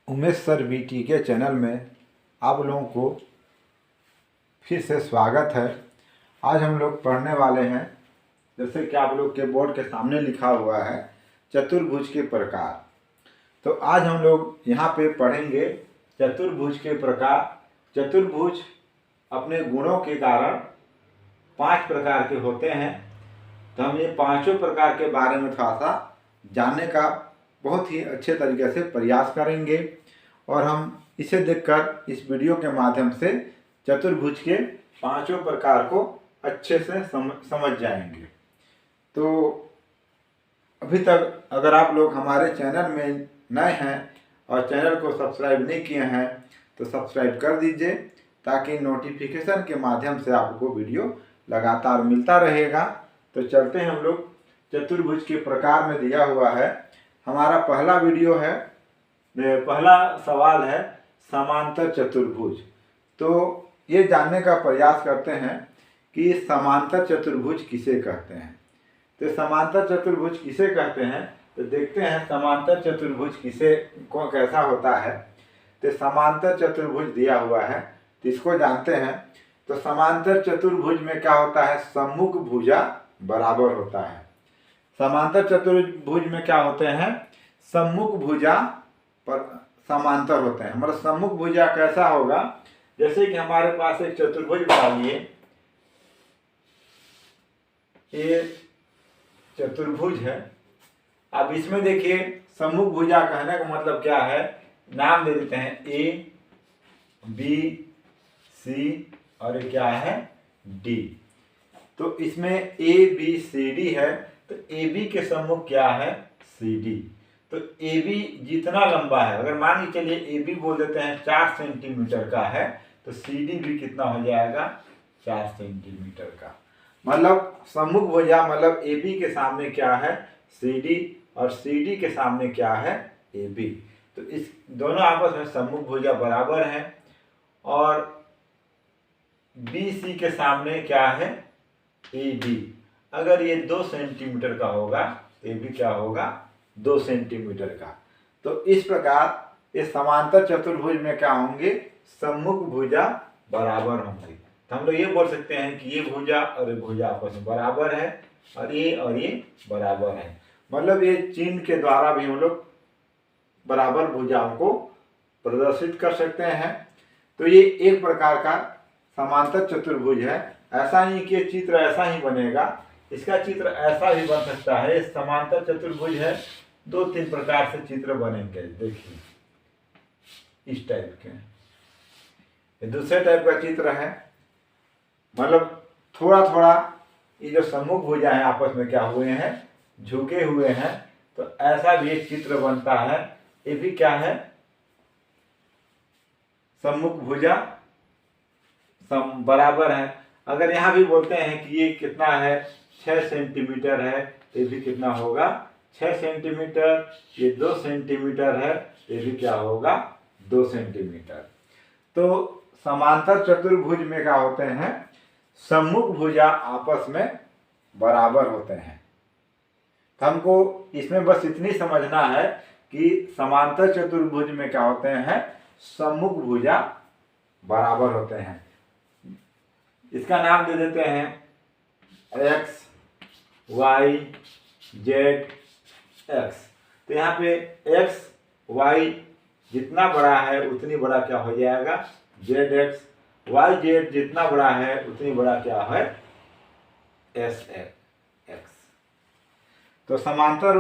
Umesh sir VT के channel में आप लोगों को फिर से स्वागत है। आज हम लोग पढ़ने वाले हैं, जैसे कि आप लोग के बोर्ड के सामने लिखा हुआ है, चतुर्भुज के प्रकार। तो आज हम लोग यहाँ पे पढ़ेंगे चतुर्भुज के प्रकार। चतुर्भुज अपने गुणों के कारण 5 प्रकार के होते हैं। तो हम ये पांचों प्रकार के बारे में थोड़ा सा जानने का बहुत ही अच्छे तरीके से प्रयास करेंगे और हम इसे देखकर इस वीडियो के माध्यम से चतुर्भुज के पांचों प्रकार को अच्छे से समझ जाएंगे। तो अभी तक अगर आप लोग हमारे चैनल में नए हैं और चैनल को सब्सक्राइब नहीं किए हैं तो सब्सक्राइब कर दीजिए, ताकि नोटिफिकेशन के माध्यम से आपको वीडियो लगातार मिलता रहेगा। तो चलते हैं हम लोग चतुर्भुज के प्रकार में दिया हुआ है। हमारा पहला वीडियो है, पहला सवाल है समांतर चतुर्भुज। तो ये जानने का प्रयास करते हैं कि समांतर चतुर्भुज किसे कहते हैं। तो समांतर चतुर्भुज किसे कहते हैं, तो देखते हैं समांतर चतुर्भुज किसे को कैसा होता है। तो समांतर चतुर्भुज दिया हुआ है, तो इसको जानते हैं। तो समांतर चतुर्भुज में क्या होता है, सम्मुख भुजा बराबर होता है। समांतर चतुर्भुज में क्या होते हैं, सम्मुख भुजा पर समांतर होते हैं। मतलब सम्मुख भुजा कैसा होगा, जैसे कि हमारे पास एक चतुर्भुज बना लिए, ये चतुर्भुज है। अब इसमें देखिए सम्मुख भुजा कहने का मतलब क्या है, नाम दे देते हैं ए बी सी और ये क्या है डी। तो इसमें ए बी सी डी है, तो ए बी के सम्मुख क्या है सी डी। तो ए बी जितना लंबा है, अगर मान के चलिए ए बी बोल देते हैं 4 सेंटीमीटर का है, तो सी डी भी कितना हो जाएगा 4 सेंटीमीटर का। मतलब सम्मुख भुजा मतलब ए बी के सामने क्या है सी डी और सी डी के सामने क्या है ए बी। तो इस दोनों आपस में सम्मुख भुजा बराबर है। और बी सी के सामने क्या है ए डी। अगर ये 2 सेंटीमीटर का होगा तो ये भी क्या होगा 2 सेंटीमीटर का। तो इस प्रकार ये समांतर चतुर्भुज में क्या होंगे, सम्मुख भुजा बराबर होंगे। तो हम लोग ये बोल सकते हैं कि ये भुजा और ये भुजा आपस में बराबर है और ये बराबर है। मतलब ये चिन्ह के द्वारा भी हम लोग बराबर भुजाओं को प्रदर्शित कर सकते हैं। तो ये एक प्रकार का समांतर चतुर्भुज है। ऐसा नहीं कि चित्र ऐसा ही बनेगा, इसका चित्र ऐसा भी बन सकता है। समांतर चतुर्भुज है, 2-3 प्रकार से चित्र बनेंगे। देखिए इस टाइप के, ये दूसरे टाइप का चित्र है। मतलब थोड़ा थोड़ा ये जो सम्मुख भुजा है आपस में क्या हुए हैं, झुके हुए हैं। तो ऐसा भी एक चित्र बनता है। ये भी क्या है सम्मुख भुजा बराबर है। अगर यहाँ भी बोलते हैं कि ये कितना है 6 सेंटीमीटर है, तो ये भी कितना होगा 6 सेंटीमीटर। ये 2 सेंटीमीटर है, ये भी क्या होगा 2 सेंटीमीटर। तो समांतर चतुर्भुज में क्या होते हैं, सम्मुख भुजा आपस में बराबर होते हैं। तो हमको इसमें बस इतनी समझना है कि समांतर चतुर्भुज में क्या होते हैं, सम्मुख भुजा बराबर होते हैं। इसका नाम दे देते हैं एक्स वाई जेड एक्स। तो यहाँ पे एक्स वाई जितना बड़ा है उतनी बड़ा क्या हो जाएगा जेड एक्स, वाई जेड जितना बड़ा है उतनी बड़ा क्या है एस एक्स। तो समांतर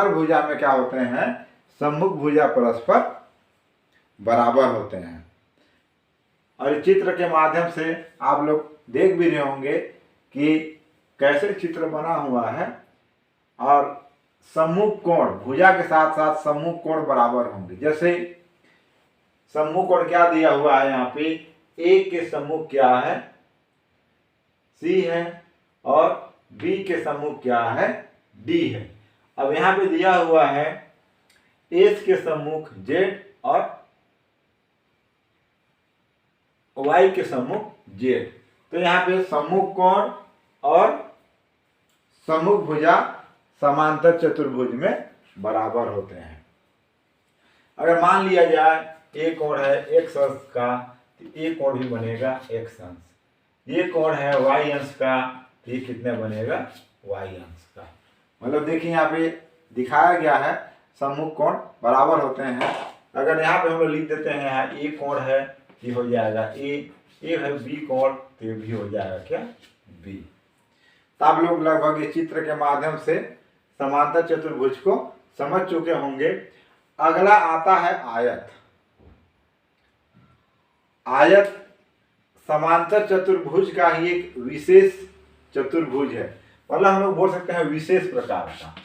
भुजा में क्या होते हैं, सम्मुख भुजा परस्पर बराबर होते हैं। और चित्र के माध्यम से आप लोग देख भी रहे होंगे कि कैसे चित्र बना हुआ है। और सम्मुख कोण भुजा के साथ साथ सम्मुख कोण बराबर होंगे। जैसे सम्मुख कोण क्या दिया हुआ है, यहाँ पे ए के सम्मुख क्या है सी है और बी के सम्मुख क्या है डी है। अब यहाँ पे दिया हुआ है एस के सम्मुख जेड और वाई के सम्मुख जेड। तो यहाँ पे सम्मुख कोण और सम्मुख भुजा समांतर चतुर्भुज में बराबर होते हैं। अगर मान लिया जाए ये कोण है x अंश का, तो ये कोण भी बनेगा x अंश। ये कोण है y अंश का, तो ये कितना बनेगा y अंश का। मतलब देखिए यहाँ पे दिखाया गया है सम्मुख कोण बराबर होते हैं। अगर यहाँ पे हम लोग लिख देते हैं यहाँ ए कोण है, ये हो जाएगा ए है बी कोण, तो ये भी हो जाएगा क्या बी। तो आप लोग लगभग इस चित्र के माध्यम से समांतर चतुर्भुज को समझ चुके होंगे। अगला आता है आयत। आयत समांतर चतुर्भुज का ही एक विशेष चतुर्भुज है, मतलब हम लोग बोल सकते हैं विशेष प्रकार का।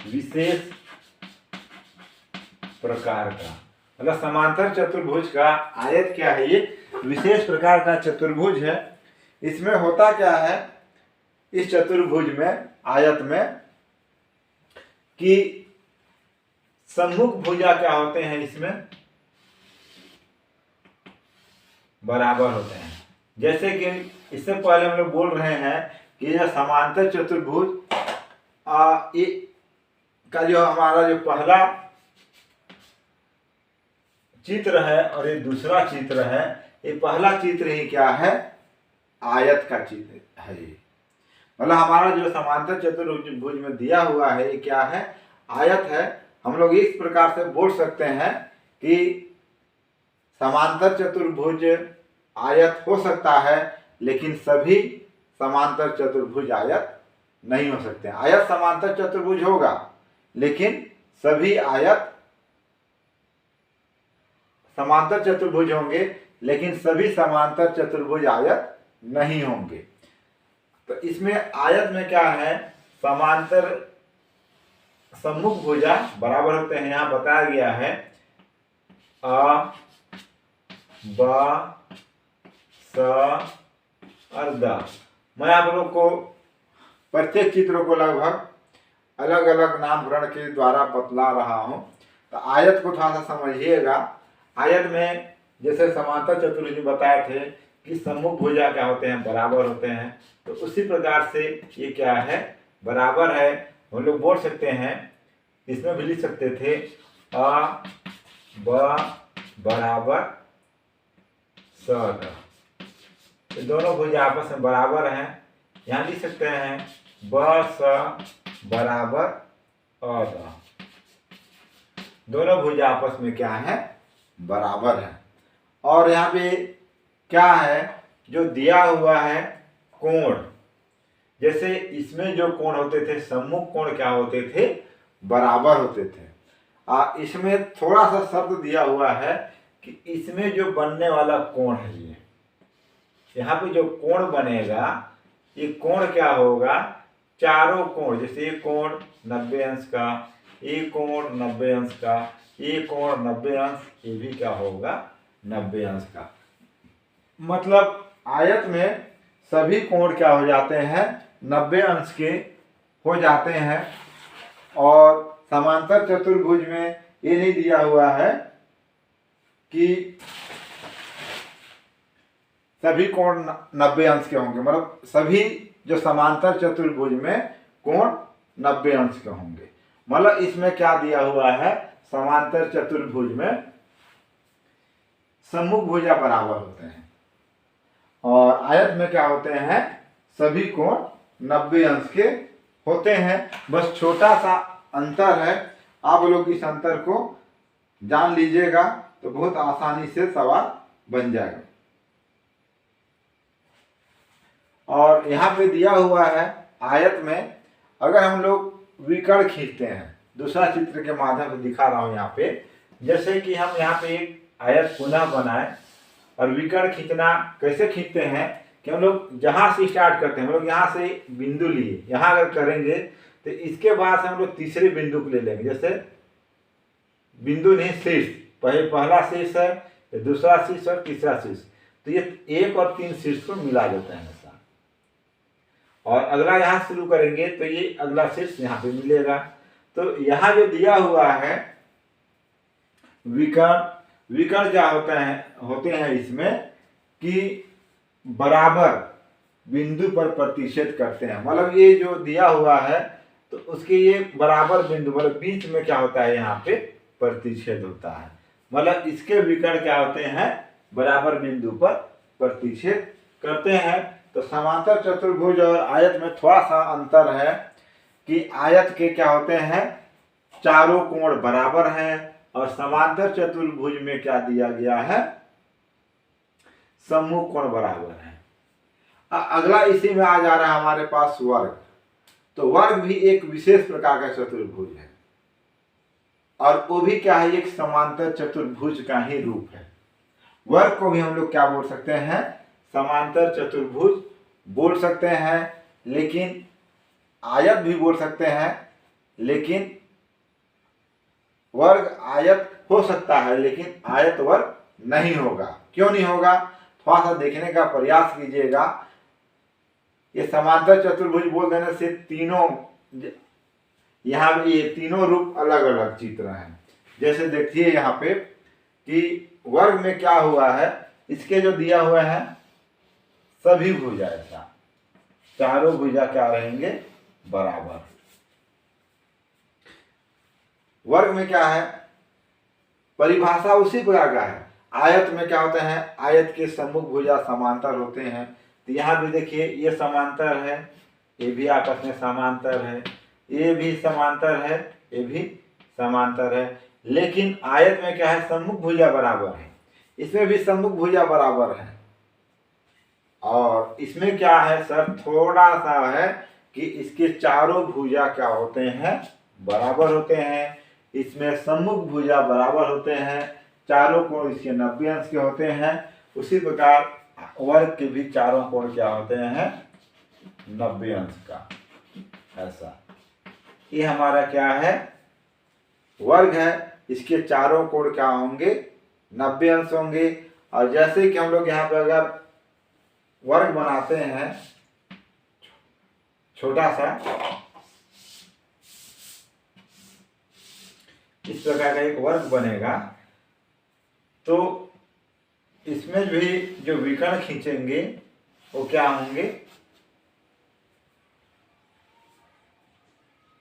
विशेष प्रकार का मतलब समांतर चतुर्भुज का आयत क्या है, ये विशेष प्रकार का चतुर्भुज है। इसमें होता क्या है इस चतुर्भुज में, आयत में, कि सम्मुख भुजा क्या होते हैं, इसमें बराबर होते हैं। जैसे कि इससे पहले हम लोग बोल रहे हैं कि यह समांतर चतुर्भुज का जो हमारा जो पहला चित्र है और ये दूसरा चित्र है, ये पहला चित्र ही क्या है आयत का चित्र है। ये मतलब हमारा जो समांतर चतुर्भुज में दिया हुआ है ये क्या है आयत है। हम लोग इस प्रकार से बोल सकते हैं कि समांतर चतुर्भुज आयत हो सकता है, लेकिन सभी समांतर चतुर्भुज आयत नहीं हो सकते। आयत समांतर चतुर्भुज होगा, लेकिन सभी आयत समांतर चतुर्भुज होंगे, लेकिन सभी समांतर चतुर्भुज आयत नहीं होंगे। तो इसमें आयत में क्या है, समांतर सम्मुख भुजा बराबर होते हैं। यहाँ बताया गया है अ ब स और द। मैं आप लोग को प्रत्येक चित्रों को लगभग अलग अलग नामकरण के द्वारा बतला रहा हूं, तो आयत को थोड़ा सा समझिएगा। आयत में जैसे समांतर चतुर्भुज में बताए थे कि सम्मुख भुजा क्या होते हैं बराबर होते हैं, तो उसी प्रकार से ये क्या है बराबर है। हम लोग बोल सकते हैं, इसमें भी लिख सकते थे अ ब बराबर स द। ये दोनों भुजा आपस में बराबर हैं। यहाँ लिख सकते हैं ब स बराबर अ द। दोनों भुजा आपस में क्या है बराबर है। और यहाँ पे क्या है जो दिया हुआ है कोण, जैसे इसमें जो कोण होते थे सम्मुख कोण क्या होते थे बराबर होते थे। इसमें थोड़ा सा शब्द दिया हुआ है कि इसमें जो बनने वाला कोण है, ये यहाँ पे जो कोण बनेगा ये कोण क्या होगा, चारों कोण, जैसे ये कोण 90 अंश का, ये कोण 90 अंश का, ये कोण 90 अंश, ये भी क्या होगा 90 अंश का। मतलब आयत में सभी कोण क्या हो जाते हैं 90 अंश के हो जाते हैं। और समांतर चतुर्भुज में ये नहीं दिया हुआ है कि सभी कोण 90 अंश के होंगे, मतलब सभी जो समांतर चतुर्भुज में कोण 90 अंश के होंगे। मतलब इसमें क्या दिया हुआ है, समांतर चतुर्भुज में सम्मुख भुजा बराबर होते हैं और आयत में क्या होते हैं सभी कोण 90 अंश के होते हैं। बस छोटा सा अंतर है, आप लोग इस अंतर को जान लीजिएगा तो बहुत आसानी से सवाल बन जाएगा। और यहाँ पे दिया हुआ है आयत में, अगर हम लोग विकर्ण खींचते हैं, दूसरा चित्र के माध्यम से दिखा रहा हूँ यहाँ पे, जैसे कि हम यहाँ पे एक आयत पुनः बनाए और विकर्ण खींचना कैसे खींचते हैं कि हम लोग जहाँ से स्टार्ट करते हैं, हम लोग यहाँ से बिंदु लिए, यहाँ अगर करेंगे तो इसके बाद से हम लोग तीसरे बिंदु को ले लेंगे। जैसे बिंदु नहीं शीर्ष, पहला शीर्ष है, दूसरा शीर्ष और तीसरा शीर्ष, तो ये 1 और 3 शीर्ष को मिला देता है हमेशा। और अगला यहाँ शुरू करेंगे तो ये अगला शीर्ष यहाँ पे मिलेगा। तो यहाँ जो दिया हुआ है विकर्ण क्या होते हैं इसमें कि बराबर बिंदु पर प्रतिच्छेद करते हैं। मतलब ये जो दिया हुआ है तो उसके ये बराबर बिंदु मतलब बीच में क्या होता है, यहाँ पे प्रतिच्छेद होता है। मतलब इसके विकर्ण क्या होते हैं, बराबर बिंदु पर प्रतिच्छेद करते हैं। तो समांतर चतुर्भुज और आयत में थोड़ा सा अंतर है कि आयत के क्या होते हैं, चारों कोण बराबर हैं, और समांतर चतुर्भुज में क्या दिया गया है, सम्मुख कोण बराबर है। अगला इसी में आ जा रहा है हमारे पास वर्ग। तो वर्ग भी एक विशेष प्रकार का चतुर्भुज है, और वो भी क्या है, एक समांतर चतुर्भुज का ही रूप है। वर्ग को भी हम लोग क्या बोल सकते हैं, समांतर चतुर्भुज बोल सकते हैं, लेकिन आयत भी बोल सकते हैं। लेकिन वर्ग आयत हो सकता है, लेकिन आयत वर्ग नहीं होगा। क्यों नहीं होगा, थोड़ा सा देखने का प्रयास कीजिएगा। ये समांतर चतुर्भुज बोल देने से तीनों, यहाँ पे ये तीनों रूप अलग अलग चित्र हैं। जैसे देखिए यहाँ पे कि वर्ग में क्या हुआ है, इसके जो दिया हुआ है सभी भुजा ऐसा, चारों भुजा क्या रहेंगे, बराबर। वर्ग में क्या है, परिभाषा उसी प्रकार का है। आयत में क्या होते हैं, आयत के सम्मुख भुजा समांतर होते हैं। तो यहाँ भी देखिए ये समांतर है, ये भी आपस में समांतर है, ये भी समांतर है, ये भी समांतर है। लेकिन आयत में क्या है, सम्मुख भुजा बराबर है, इसमें भी सम्मुख भुजा बराबर है। और इसमें क्या है सर, थोड़ा सा है कि इसके चारों भुजा क्या होते हैं, बराबर होते हैं। इसमें सम्मुख भुजा बराबर होते हैं, चारों कोण इसके 90 अंश के होते हैं। उसी प्रकार वर्ग के भी चारों कोण क्या होते हैं, 90 अंश का। ऐसा ये हमारा क्या है, वर्ग है, इसके चारों कोण क्या होंगे, 90 अंश होंगे। और जैसे कि हम लोग यहाँ पे अगर वर्ग बनाते हैं छोटा सा, इस प्रकार का एक वर्ग बनेगा, तो इसमें भी जो विकर्ण खींचेंगे वो क्या होंगे,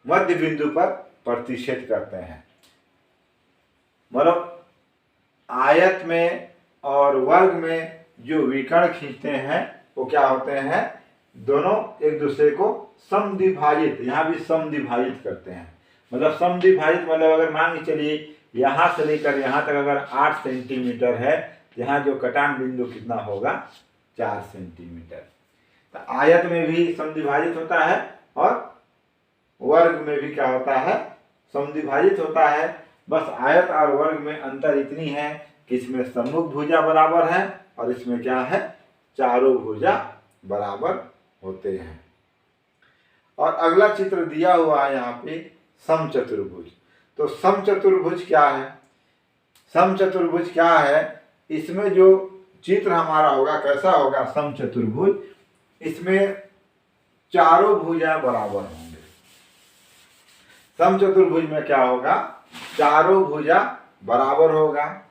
मध्य बिंदु पर प्रतिच्छेद करते हैं। मतलब आयत में और वर्ग में जो विकर्ण खींचते हैं वो क्या होते हैं, दोनों एक दूसरे को समद्विभाजित, यहाँ भी समद्विभाजित करते हैं। मतलब समद्विभाजित मतलब अगर मान के चलिए यहाँ से लेकर यहाँ तक अगर 8 सेंटीमीटर है, यहाँ जो कटान बिंदु कितना होगा, 4 सेंटीमीटर। तो आयत में भी समद्विभाजित होता है और वर्ग में भी क्या होता है, समद्विभाजित होता है। बस आयत और वर्ग में अंतर इतनी है कि इसमें सम्मुख भुजा बराबर है और इसमें क्या है, चारों भुजा बराबर होते हैं। और अगला चित्र दिया हुआ है यहाँ पे समचतुर्भुज। तो समचतुर्भुज क्या है, समचतुर्भुज क्या है, इसमें जो चित्र हमारा होगा कैसा होगा, समचतुर्भुज, इसमें चारों भुजा बराबर होंगे। समचतुर्भुज में क्या होगा, चारों भुजा बराबर होगा।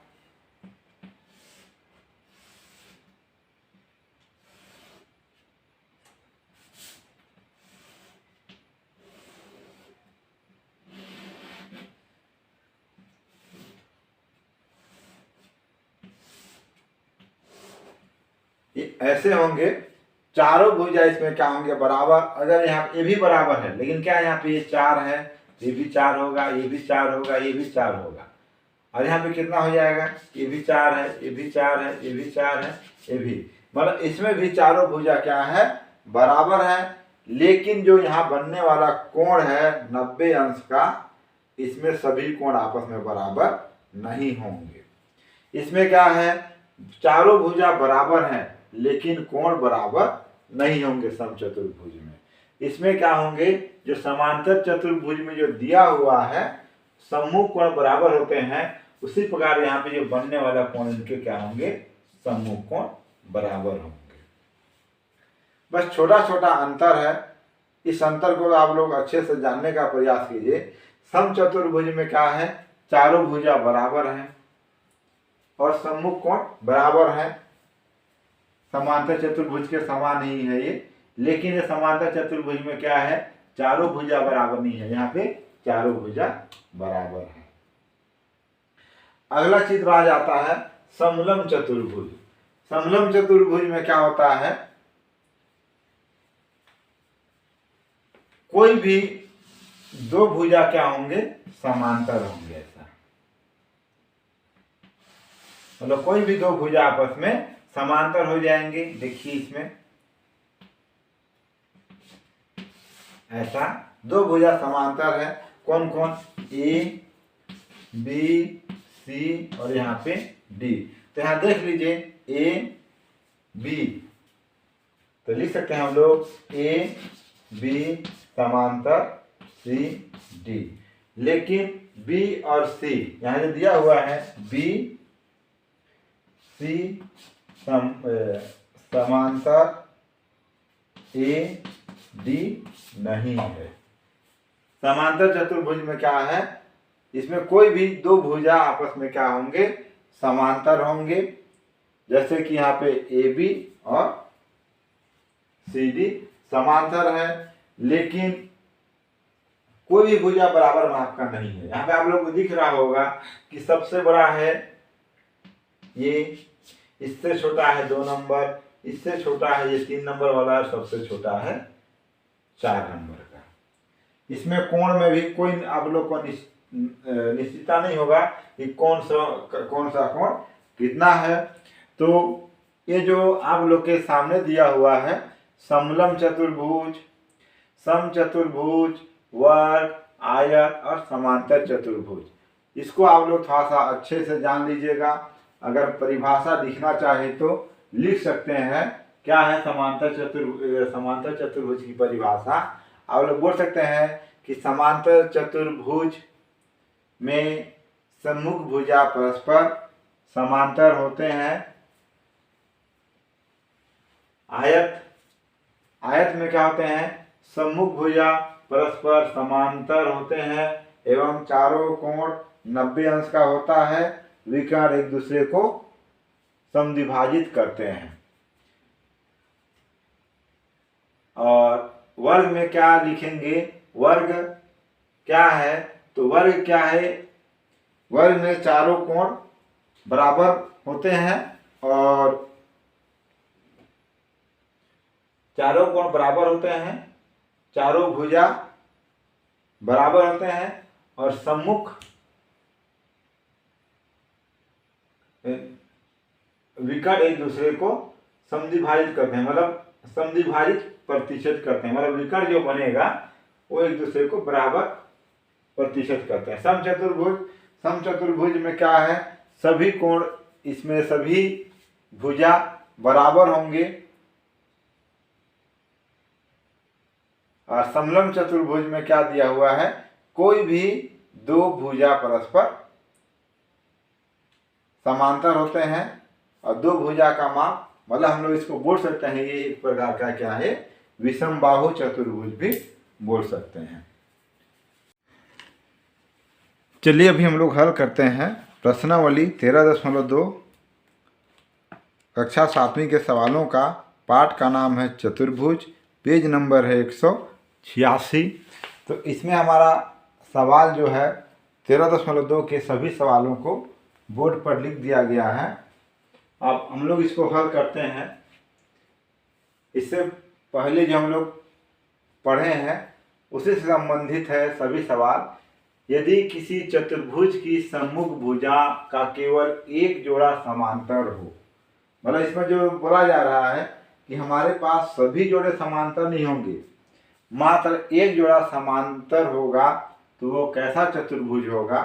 ऐसे होंगे चारों भुजा, इसमें क्या होंगे, बराबर। अगर यहाँ ये भी बराबर है, लेकिन क्या यहाँ पे ये 4 है, ये भी 4 होगा, ये भी 4 होगा, ये भी 4 होगा। और यहाँ पे कितना हो जाएगा, ये भी 4 है, ये भी 4 है, ये भी 4 है, ये भी, मतलब इसमें भी चारों भुजा क्या है, बराबर है। लेकिन जो यहाँ बनने वाला कोण है 90 अंश का, इसमें सभी कोण आपस में बराबर नहीं होंगे। इसमें क्या है, चारों भुजा बराबर हैं लेकिन कोण बराबर नहीं होंगे समचतुर्भुज में। इसमें क्या होंगे, जो समांतर चतुर्भुज में जो दिया हुआ है सम्मुख कोण बराबर होते हैं, उसी प्रकार यहाँ पे जो बनने वाला कोण इनके क्या होंगे, सम्मुख कोण बराबर होंगे। बस छोटा छोटा अंतर है, इस अंतर को आप लोग अच्छे से जानने का प्रयास कीजिए। समचतुर्भुज में क्या है, चारों भुजा बराबर हैं और सम्मुख कोण बराबर है। समांतर चतुर्भुज के समान ही है ये, लेकिन ये समांतर चतुर्भुज में क्या है, चारों भुजा बराबर नहीं है, यहाँ पे चारों भुजा बराबर है। अगला चित्र आ जाता है समलम चतुर्भुज। समलम चतुर्भुज में क्या होता है, कोई भी दो भुजा क्या होंगे, समांतर होंगे। ऐसा मतलब कोई भी दो भुजा आपस में समांतर हो जाएंगे। देखिए इसमें ऐसा दो भुजा समांतर है, कौन कौन, ए बी सी और यहाँ पे डी। तो यहाँ देख लीजिए ए बी, तो लिख सकते हैं हम लोग ए बी समांतर सी डी। लेकिन बी और सी यहाँ जो दिया हुआ है बी सी समांतर ए डी नहीं है। समांतर चतुर्भुज में क्या है, इसमें कोई भी दो भुजा आपस में क्या होंगे, समांतर होंगे। जैसे कि यहाँ पे ए बी और सी डी समांतर है, लेकिन कोई भी भुजा बराबर माप का नहीं है। यहाँ पे आप लोग को दिख रहा होगा कि सबसे बड़ा है ये, इससे छोटा है 2 नंबर, इससे छोटा है ये 3 नंबर वाला, और सबसे छोटा है 4 नंबर का। इसमें कोण में भी कोई आप लोग को निश्चितता नहीं होगा कि कौन सा कोण कितना है। तो ये जो आप लोग के सामने दिया हुआ है समलम चतुर्भुज, समचतुर्भुज, वर्ग, आयत और समांतर चतुर्भुज, इसको आप लोग थोड़ा सा अच्छे से जान लीजिएगा। अगर परिभाषा लिखना चाहे तो लिख सकते हैं। क्या है समांतर चतुर्भुज की परिभाषा, आप लोग बोल सकते हैं कि समांतर चतुर्भुज में सम्मुख भुजा परस्पर समांतर होते हैं। आयत में क्या होते हैं, सम्मुख भुजा परस्पर समांतर होते हैं एवं चारों कोण 90 अंश का होता है। विकर्ण एक दूसरे को समद्विभाजित करते हैं। और वर्ग में क्या लिखेंगे, वर्ग क्या है, तो वर्ग क्या है, वर्ग में चारों कोण बराबर होते हैं और चारों कोण बराबर होते हैं, चारों भुजा बराबर होते हैं और सम्मुख विकर्ण एक दूसरे को समद्विभाजित करते हैं, मतलब समद्विभाजित प्रतिशत करते हैं, मतलब विकर्ण जो बनेगा वो एक दूसरे को बराबर प्रतिशत करते हैं। समचतुर्भुज में क्या है, सभी कोण, इसमें सभी भुजा बराबर होंगे। और समलम चतुर्भुज में क्या दिया हुआ है, कोई भी दो भुजा परस्पर समांतर होते हैं और दो भुजा का माप, मतलब हम लोग इसको बोल सकते हैं ये एक प्रकार का क्या है, विषम बाहु चतुर्भुज भी बोल सकते हैं। चलिए अभी हम लोग हल करते हैं प्रश्नावली 13.2 कक्षा 7वीं के सवालों का। पाठ का नाम है चतुर्भुज, पेज नंबर है 186। तो इसमें हमारा सवाल जो है 13.2 के सभी सवालों को बोर्ड पर लिख दिया गया है। अब हम लोग इसको हल करते हैं। इससे पहले जो हम लोग पढ़े हैं उसी से संबंधित है सभी सवाल। यदि किसी चतुर्भुज की सम्मुख भुजा का केवल एक जोड़ा समांतर हो, मतलब इसमें जो बोला जा रहा है कि हमारे पास सभी जोड़े समांतर नहीं होंगे, मात्र एक जोड़ा समांतर होगा, तो वो कैसा चतुर्भुज होगा।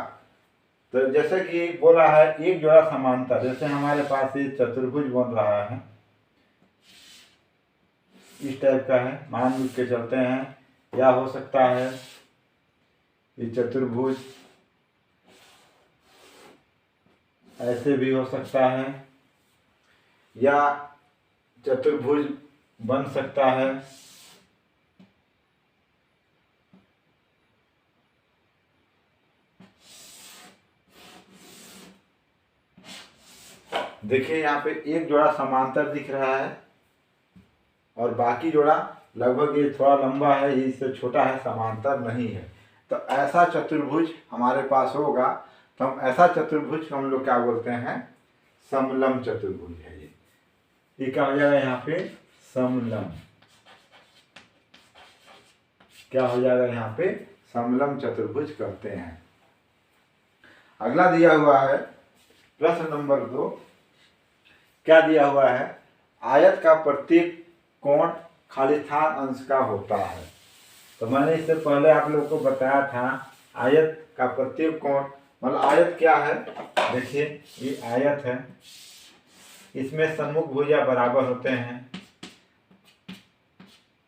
तो जैसे कि बोला है एक जोड़ा समांतर, जैसे हमारे पास ये चतुर्भुज बन रहा है, इस टाइप का है, मान के चलते हैं, या हो सकता है ये चतुर्भुज ऐसे भी हो सकता है, या चतुर्भुज बन सकता है देखिए यहाँ पे एक जोड़ा समांतर दिख रहा है और बाकी जोड़ा लगभग ये थोड़ा लंबा है, ये इससे छोटा है, समांतर नहीं है। तो ऐसा चतुर्भुज हमारे पास होगा तो हम ऐसा चतुर्भुज को हम लोग क्या बोलते हैं, समलम चतुर्भुज है। ये क्या हो जाएगा यहाँ पे, समलम। क्या हो जाएगा यहाँ पे, समलम चतुर्भुज कहते हैं। अगला दिया हुआ है प्रश्न नंबर 2। क्या दिया हुआ है, आयत का प्रत्येक कोण खालिस्थान अंश का होता है। तो मैंने इससे पहले आप लोगों को बताया था आयत का प्रत्येक कोण मतलब आयत क्या है। देखिए ये आयत है, इसमें सम्मुख भुजा बराबर होते हैं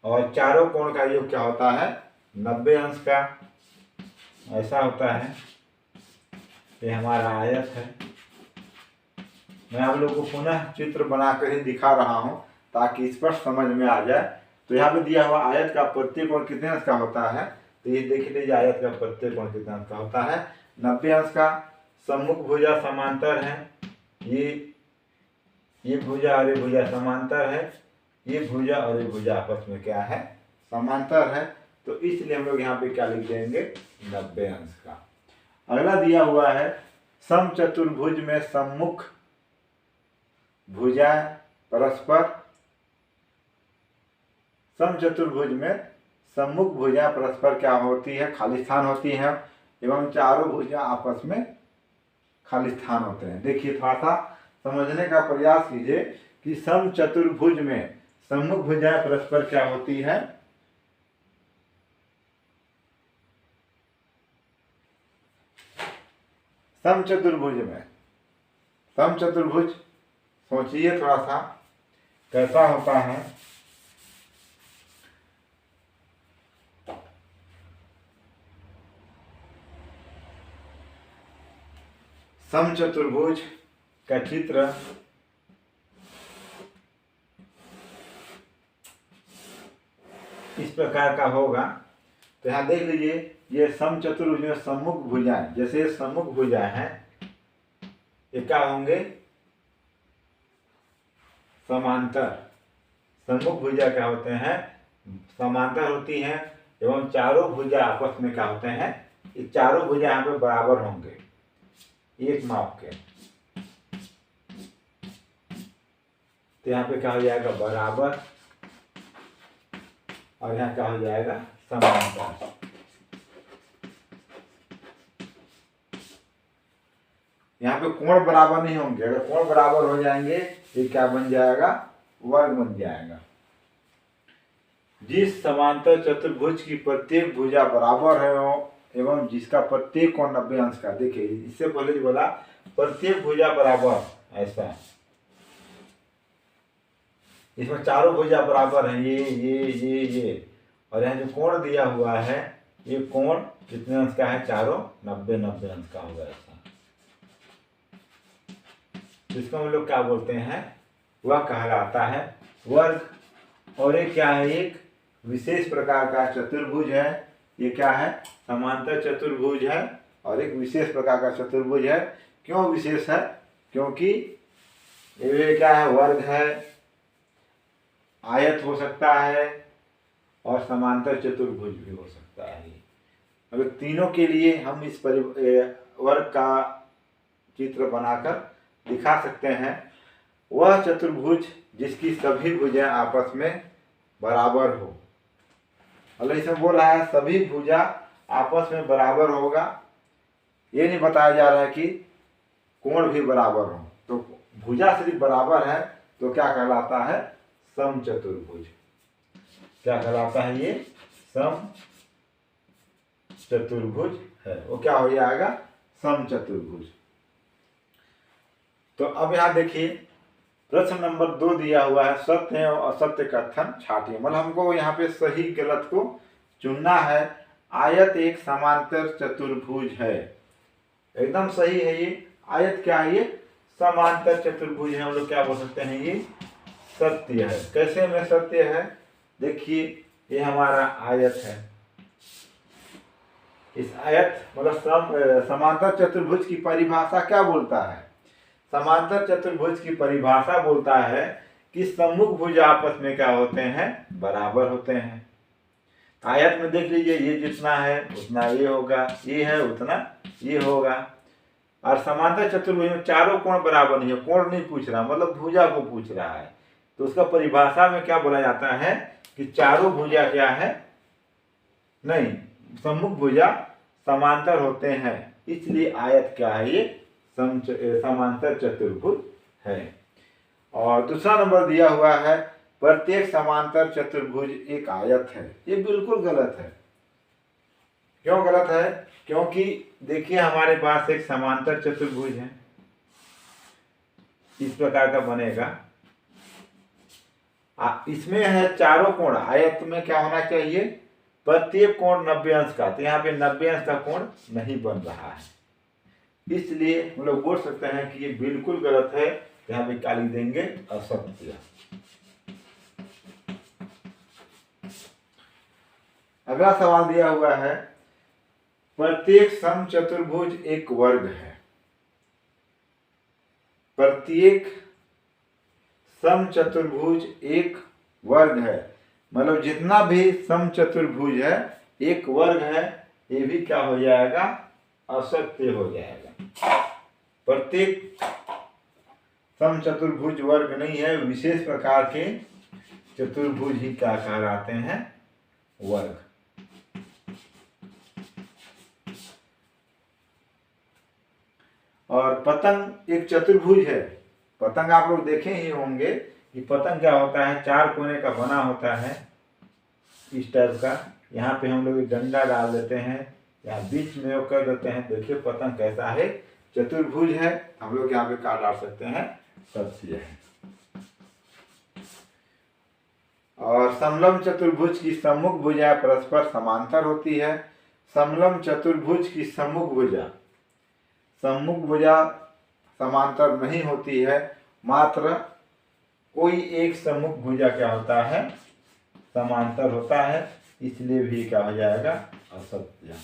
और चारों कोण का योग क्या होता है, 90 अंश का। ऐसा होता है, ये हमारा आयत है। मैं आप लोगों को पुनः चित्र बनाकर ही दिखा रहा हूं ताकि स्पष्ट समझ में आ जाए। तो यहाँ पे दिया हुआ आयत का प्रत्येक कोण कितने अंश का होता है, तो ये देख लीजिए आयत का प्रत्येक कोण कितने अंश का होता है, 90 अंश का। सम्मुख भुजा समांतर है, ये भुजा और ये भुजा समांतर है, ये भुजा और ये भुजा आपस में क्या है, समांतर है। तो इसलिए हम लोग यहाँ पे क्या लिख देंगे, 90 अंश का। अगला दिया हुआ है समचतुर्भुज में सम्मुख भुजा परस्पर, समचतुर्भुज में सम्मुख भुजा परस्पर क्या होती है, खालिस्थान होती है एवं चारों भुजा आपस में खालिस्थान होते हैं। देखिए थोड़ा सा समझने का प्रयास कीजिए कि समचतुर्भुज में सम्मुख भुजाएं परस्पर क्या होती है, समचतुर्भुज में, समचतुर्भुज सोचिए थोड़ा सा कैसा होता है। समचतुर्भुज का चित्र इस प्रकार का होगा। तो यहाँ देख लीजिए ये समचतुर्भुज में सम्मुख भुजाएं, जैसे सम्मुख भुजाएं हैं ये क्या होंगे, समांतर। सम्मुख भुजा क्या होते हैं, समांतर होती हैं एवं चारों भुजा आपस में क्या होते हैं, ये चारों भुजा यहाँ पे बराबर होंगे एक माप के। तो यहाँ पे क्या हो जाएगा, बराबर, और यहाँ क्या हो जाएगा, समांतर। यहाँ पे कोण बराबर नहीं होंगे, अगर कोण बराबर हो जाएंगे ये क्या बन जाएगा, वर्ग बन जाएगा। जिस समांतर चतुर्भुज की प्रत्येक भुजा बराबर है एवं जिसका प्रत्येक कोण 90 अंश का, देखिए इससे पहले जो बोला प्रत्येक भुजा बराबर, ऐसा इसमें चारों भुजा बराबर हैं, ये और यहाँ जो कोण दिया हुआ है ये कोण कितने अंश का है, चारों 90 अंश का होगा ऐसा। तो इसको हम लोग क्या बोलते हैं, वह कहलाता है वर्ग। और ये क्या है, एक विशेष प्रकार का चतुर्भुज है। ये क्या है, समांतर चतुर्भुज है और एक विशेष प्रकार का चतुर्भुज है। क्यों विशेष है, क्योंकि ये क्या है, वर्ग है, आयत हो सकता है और समांतर चतुर्भुज भी हो सकता है। अगर तीनों के लिए हम इस वर्ग का चित्र बनाकर दिखा सकते हैं। वह चतुर्भुज जिसकी सभी भुजाएं आपस में बराबर हो, मतलब इसमें बोल रहा है सभी भुजा आपस में बराबर होगा, ये नहीं बताया जा रहा है कि कोण भी बराबर हो। तो भुजा सिर्फ बराबर है तो क्या कहलाता है, समचतुर्भुज। क्या कहलाता है, ये समचतुर्भुज है, वो क्या हो जाएगा, समचतुर्भुज। तो अब यहाँ देखिए प्रश्न नंबर 2 दिया हुआ है, सत्य और असत्य कथन छाटिए। मतलब हमको यहाँ पे सही गलत को चुनना है। आयत एक समांतर चतुर्भुज है, एकदम सही है। ये आयत क्या है, ये समांतर चतुर्भुज है। हम लोग क्या बोल सकते हैं, ये सत्य है। कैसे में सत्य है, देखिए ये हमारा आयत है। इस आयत मतलब समांतर चतुर्भुज की परिभाषा क्या बोलता है, समांतर चतुर्भुज की परिभाषा बोलता है कि सम्मुख भुज आपस में क्या होते हैं, बराबर होते हैं। आयत में देख लीजिए, ये जितना है उतना ये होगा, ये है उतना ये होगा। और समांतर चतुर्भुज में चारों कोण बराबर नहीं है, कोण नहीं पूछ रहा, मतलब भुजा को पूछ रहा है। तो उसका परिभाषा में क्या बोला जाता है कि चारों भुजा क्या है, नहीं, सम्मुख भुजा समांतर होते हैं, इसलिए आयत क्या है, ये समांतर चतुर्भुज है। और दूसरा नंबर दिया हुआ है, प्रत्येक समांतर चतुर्भुज एक आयत है। ये बिल्कुल गलत है। क्यों गलत है? क्योंकि देखिए हमारे पास एक समांतर चतुर्भुज है, इस प्रकार का बनेगा। इसमें है चारों कोण, आयत में क्या होना चाहिए, प्रत्येक कोण 90 अंश का। तो यहाँ पे 90 अंश का कोण नहीं बन रहा है, इसलिए हम लोग बोल सकते हैं कि ये बिल्कुल गलत है। यहाँ पे काली देंगे असत्य। अगला सवाल दिया हुआ है, प्रत्येक समचतुर्भुज एक वर्ग है। प्रत्येक समचतुर्भुज एक वर्ग है, मतलब जितना भी समचतुर्भुज है एक वर्ग है। ये भी क्या हो जाएगा, असत्य हो जाएगा। प्रत्येक समचतुर्भुज वर्ग नहीं है, विशेष प्रकार के चतुर्भुज ही क्या कहलाते हैं, वर्ग। और पतंग एक चतुर्भुज है। पतंग आप लोग देखे ही होंगे कि पतंग क्या होता है, चार कोने का बना होता है इस टाइप का। यहाँ पे हम लोग डंडा डाल देते हैं, यहाँ बीच में वो कर देते हैं। देखिए पतंग कैसा है, चतुर्भुज है। हम लोग यहाँ पे क्या डाल सकते हैं, सत्य है। और समलम चतुर्भुज की सम्मुख भुजा परस्पर समांतर होती है। समलम चतुर्भुज की सम्मुख भुजा समांतर नहीं होती है, मात्र कोई एक सम्मुख भुजा क्या होता है, समांतर होता है, इसलिए भी क्या हो जाएगा, असत्य।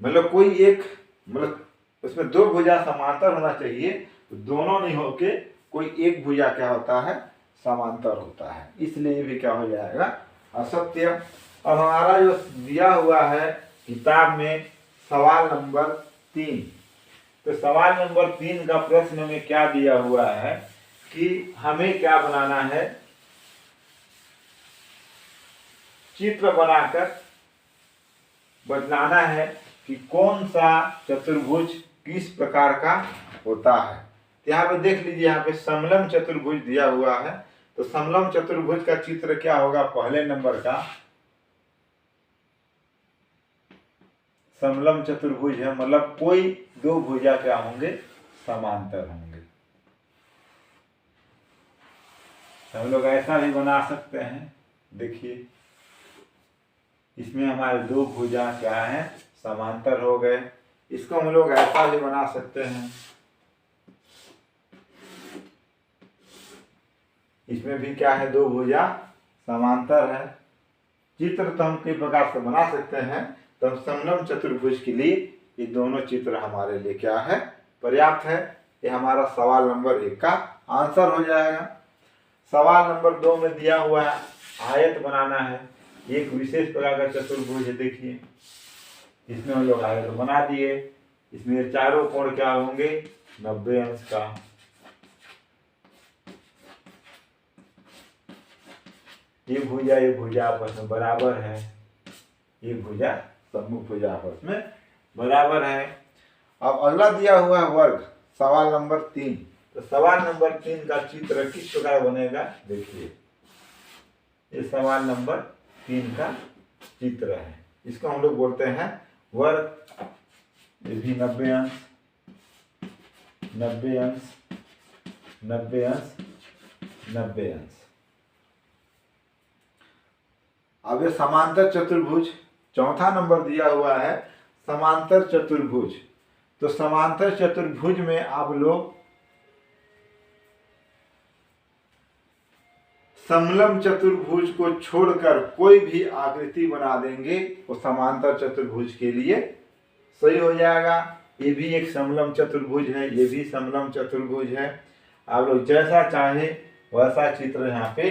मतलब कोई एक, मतलब उसमें दो भुजा समांतर होना चाहिए, दोनों नहीं होके कोई एक भुजा क्या होता है, समांतर होता है, इसलिए भी क्या हो जाएगा, असत्य। अब हमारा जो दिया हुआ है किताब में सवाल नंबर 3, तो सवाल नंबर 3 का प्रश्न में क्या दिया हुआ है कि हमें क्या बनाना है, चित्र बनाकर बतलाना है कि कौन सा चतुर्भुज किस प्रकार का होता है। तो यहाँ पे देख लीजिए, यहाँ पे समलम चतुर्भुज दिया हुआ है। तो समलम चतुर्भुज का चित्र क्या होगा, पहले नंबर का समलम चतुर्भुज है, मतलब कोई दो भुजा क्या होंगे, समांतर होंगे। हम लोग ऐसा भी बना सकते हैं, देखिए इसमें हमारे दो भुजा क्या है, समांतर हो गए। इसको हम लोग ऐसा भी बना सकते हैं, इसमें भी क्या है, दो भुजा समांतर है। चित्र तो हम कई प्रकार से बना सकते हैं, तो समलम चतुर्भुज के लिए ये दोनों चित्र हमारे लिए क्या है, पर्याप्त है। ये हमारा सवाल नंबर 1 का आंसर हो जाएगा। सवाल नंबर 2 में दिया हुआ है, आयत बनाना है। एक विशेष प्रकार का चतुर्भुज है, देखिए इसमें हम लोग आयत बना दिए। इसमें चारों कोण क्या होंगे, 90 अंश का। ये भुजा आपस में बराबर है, ये भुजा सम्मुख भुजा आपस में बराबर है। अब अगला दिया हुआ है वर्ग, सवाल नंबर 3। तो सवाल नंबर 3 का चित्र किस प्रकार बनेगा, देखिए ये सवाल नंबर 3 का चित्र है। इसको हम लोग बोलते हैं वर्ग। ये भी 90 अंश, 90 अंश, 90 अंश, 90 अंश। अब ये समांतर चतुर्भुज, चौथा नंबर दिया हुआ है समांतर चतुर्भुज। तो समांतर चतुर्भुज में आप लोग समलम चतुर्भुज को छोड़कर कोई भी आकृति बना देंगे, वो समांतर चतुर्भुज के लिए सही हो जाएगा। ये भी एक समलम चतुर्भुज है, ये भी समलम चतुर्भुज है। आप लोग जैसा चाहे वैसा चित्र यहाँ पे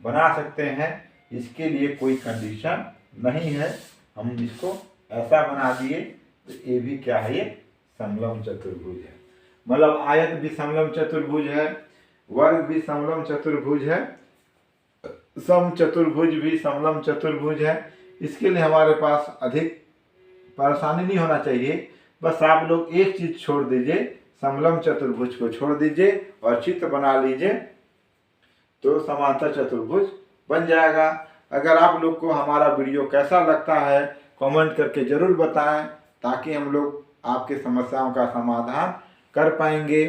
बना सकते हैं, इसके लिए कोई कंडीशन नहीं है। हम इसको ऐसा बना दिए तो ये भी क्या है, ये समलम चतुर्भुज है। मतलब आयत भी समलम चतुर्भुज है, वर्ग भी समलम चतुर्भुज है, सम चतुर्भुज भी समलम चतुर्भुज है। इसके लिए हमारे पास अधिक परेशानी नहीं होना चाहिए। बस आप लोग एक चीज छोड़ दीजिए, समलम चतुर्भुज को छोड़ दीजिए और चित्र बना लीजिए तो समांतर चतुर्भुज बन जाएगा। अगर आप लोग को हमारा वीडियो कैसा लगता है कमेंट करके ज़रूर बताएं, ताकि हम लोग आपके समस्याओं का समाधान कर पाएंगे।